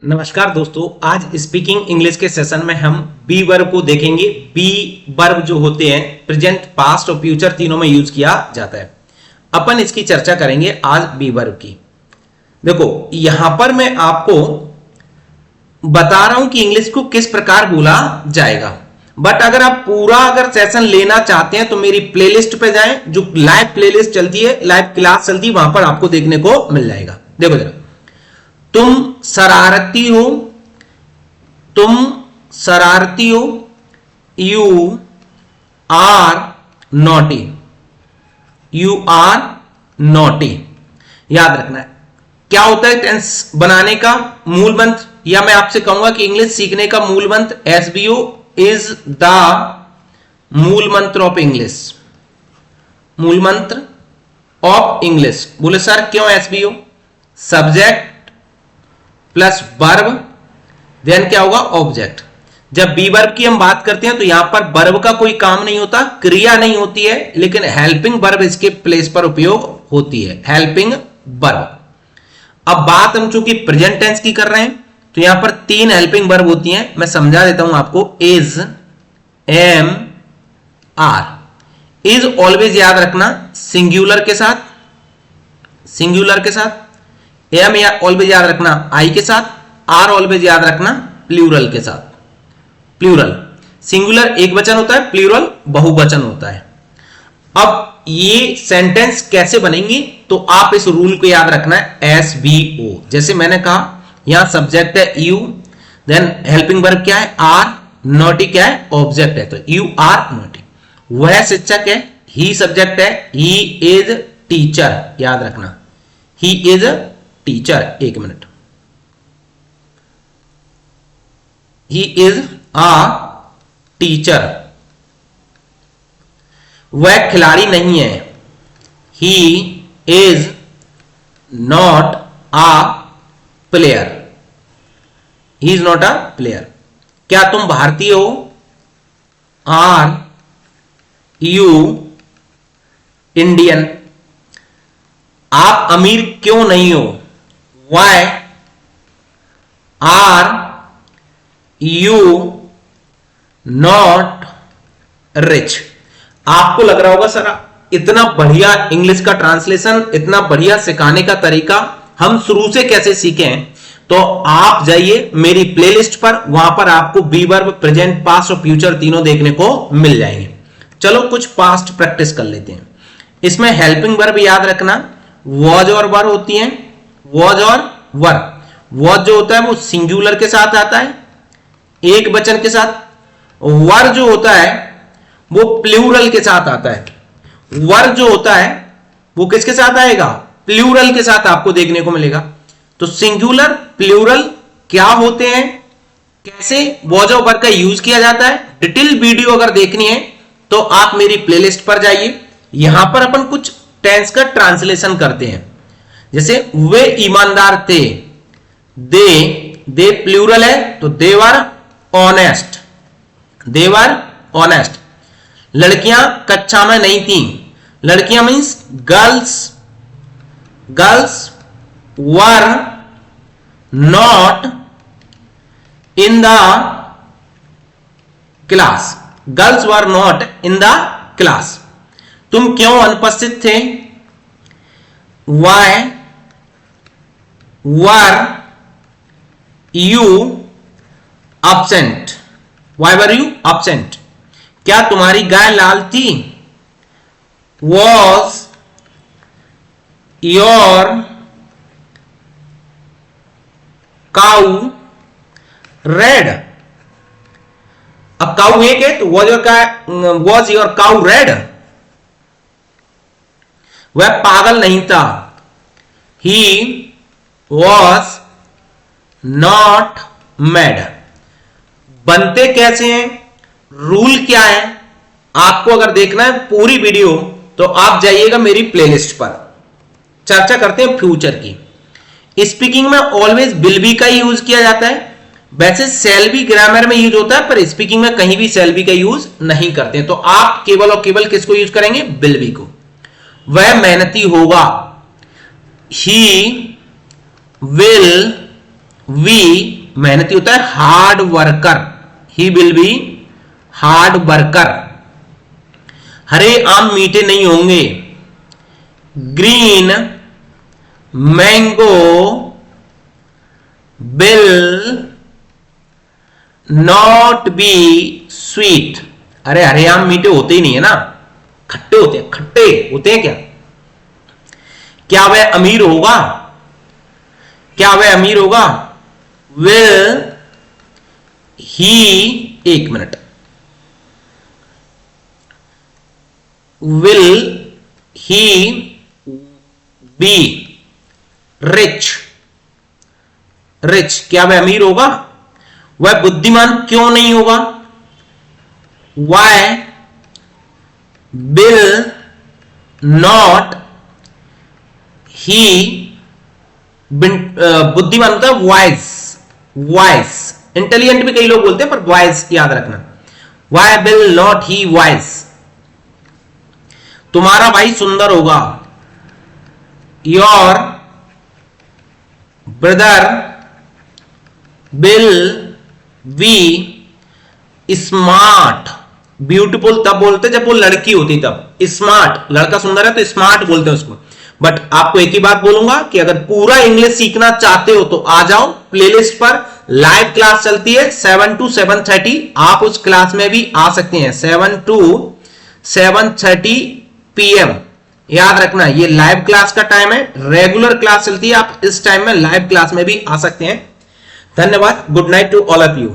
नमस्कार दोस्तों, आज स्पीकिंग इंग्लिश के सेशन में हम बी वर्ब को देखेंगे। बी वर्ब जो होते हैं प्रेजेंट, पास्ट और फ्यूचर तीनों में यूज किया जाता है। अपन इसकी चर्चा करेंगे आज बी वर्ब की। देखो यहां पर मैं आपको बता रहा हूं कि इंग्लिश को किस प्रकार बोला जाएगा, बट अगर आप पूरा सेशन लेना चाहते हैं तो मेरी प्लेलिस्ट पे जाएं, जो लाइव प्लेलिस्ट चलती है, लाइव क्लास चलती है, वहां पर आपको देखने को मिल जाएगा। देखो जरा, तुम शरारती हो, तुम शरारती हो, you are naughty, you are naughty. याद रखना है क्या होता है टेंस बनाने का मूल मंत्र, या मैं आपसे कहूंगा कि इंग्लिश सीखने का मूल मंत्र एसबीओ इज द मूल मंत्र ऑफ इंग्लिश, मूल मंत्र ऑफ इंग्लिश। बोले सर क्यों SVO? Subject plus verb, then क्या होगा? ऑब्जेक्ट। जब बी वर्ब की हम बात करते हैं तो यहां पर वर्ब का कोई काम नहीं होता, क्रिया नहीं होती है, लेकिन हेल्पिंग वर्ब इसके प्लेस पर उपयोग होती है, हेल्पिंग वर्ब। अब बात हम चूंकि प्रेजेंट टेंस की कर रहे हैं तो यहां पर तीन हेल्पिंग वर्ब होती हैं, मैं समझा देता हूं आपको। Is, am, are. Is always याद रखना सिंगुलर के साथ, सिंगुलर के साथ। एम या ऑलवेज याद रखना आई के साथ, आर ऑलवेज याद रखना प्लूरल के साथ। प्लूरल सिंगुलर एक वचन होता है, प्लूरल बहुवचन होता है। अब ये सेंटेंस कैसे बनेंगे तो आप इस रूल को याद रखना है, एस बी ओ। जैसे मैंने कहा यहां सब्जेक्ट है यू, देन हेल्पिंग वर्ब क्या है? आर, नॉटी क्या है? ऑब्जेक्ट है, तो यू आर नॉटी। वह शिक्षक है, ही सब्जेक्ट है, ही इज टीचर, याद रखना ही इज टीचर। एक minute, he is a teacher. वह खिलाड़ी नहीं है, he is not a player, he is not a player. क्या तुम भारतीय हो? Are you Indian. आप अमीर क्यों नहीं हो? Why are you not rich? आपको लग रहा होगा सर इतना बढ़िया इंग्लिश का ट्रांसलेशन, इतना बढ़िया सिखाने का तरीका हम शुरू से कैसे सीखें? तो आप जाइए मेरी प्लेलिस्ट पर, वहां पर आपको बी वर्ब, प्रेजेंट, पास्ट और फ्यूचर तीनों देखने को मिल जाएंगे। चलो कुछ पास्ट प्रैक्टिस कर लेते हैं। इसमें हेल्पिंग वर्ब याद रखना वॉज और वर होती हैं, वॉज और वर। वॉज जो होता है वो सिंगुलर के साथ आता है, एक वचन के साथ। वर जो होता है वो प्लूरल के साथ आता है। वर जो होता है वो किसके साथ आएगा? प्लूरल के साथ आपको देखने को मिलेगा। तो सिंगुलर, प्लूरल क्या होते हैं, कैसे वॉज और वर का यूज किया जाता है, डिटेल वीडियो अगर देखनी है तो आप मेरी प्लेलिस्ट पर जाइए। यहां पर अपन कुछ टेंस का ट्रांसलेशन करते हैं। जैसे वे ईमानदार थे, दे प्लूरल है तो दे वर ऑनेस्ट, दे वर ऑनेस्ट। लड़कियां कक्षा में नहीं थी, लड़कियां means girls, girls were not in the class, girls were not in the class. तुम क्यों अनुपस्थित थे? Why were you absent? Why were you absent? क्या तुम्हारी गाय लाल थी? Was your cow red? अब काऊ एक है तो was your cow red? वह पागल नहीं था, he was not mad। बनते कैसे हैं, रूल क्या है, आपको अगर देखना है पूरी वीडियो तो आप जाइएगा मेरी प्लेलिस्ट पर। चर्चा करते हैं फ्यूचर की। स्पीकिंग में ऑलवेज विल बी का यूज किया जाता है। वैसे सेल भी ग्रामर में यूज होता है, पर स्पीकिंग में कहीं भी सेल बी का यूज नहीं करते, तो आप केवल और केवल किसको यूज करेंगे? विल बी को। वह मेहनती होगा, he will वी मेहनती होता है, hard worker, he will be hard worker. हरे आम मीठे नहीं होंगे, green mango will not be sweet. अरे हरे आम मीठे होते ही नहीं है ना, खट्टे होते हैं, खट्टे होते हैं क्या? क्या वह अमीर होगा? क्या वह अमीर होगा? विल ही, एक minute, will he be rich? Rich, क्या वह अमीर होगा? वह बुद्धिमान क्यों नहीं होगा? वाई विल नॉट ही, बुद्धिमान होता है वाइज, वाइज, इंटेलिजेंट भी कई लोग बोलते हैं पर वाइज याद रखना। Why will not he wise? तुम्हारा भाई सुंदर होगा, your brother will be smart. Beautiful तब बोलते जब वो लड़की होती तब, स्मार्ट लड़का सुंदर है तो स्मार्ट बोलते हैं उसको। बट आपको एक ही बात बोलूंगा कि अगर पूरा इंग्लिश सीखना चाहते हो तो आ जाओ प्लेलिस्ट पर, लाइव क्लास चलती है 7 to 7:30, आप उस क्लास में भी आ सकते हैं 7 to 7:30 PM। याद रखना ये लाइव क्लास का टाइम है, रेगुलर क्लास चलती है, आप इस टाइम में लाइव क्लास में भी आ सकते हैं। धन्यवाद, good night to all of you.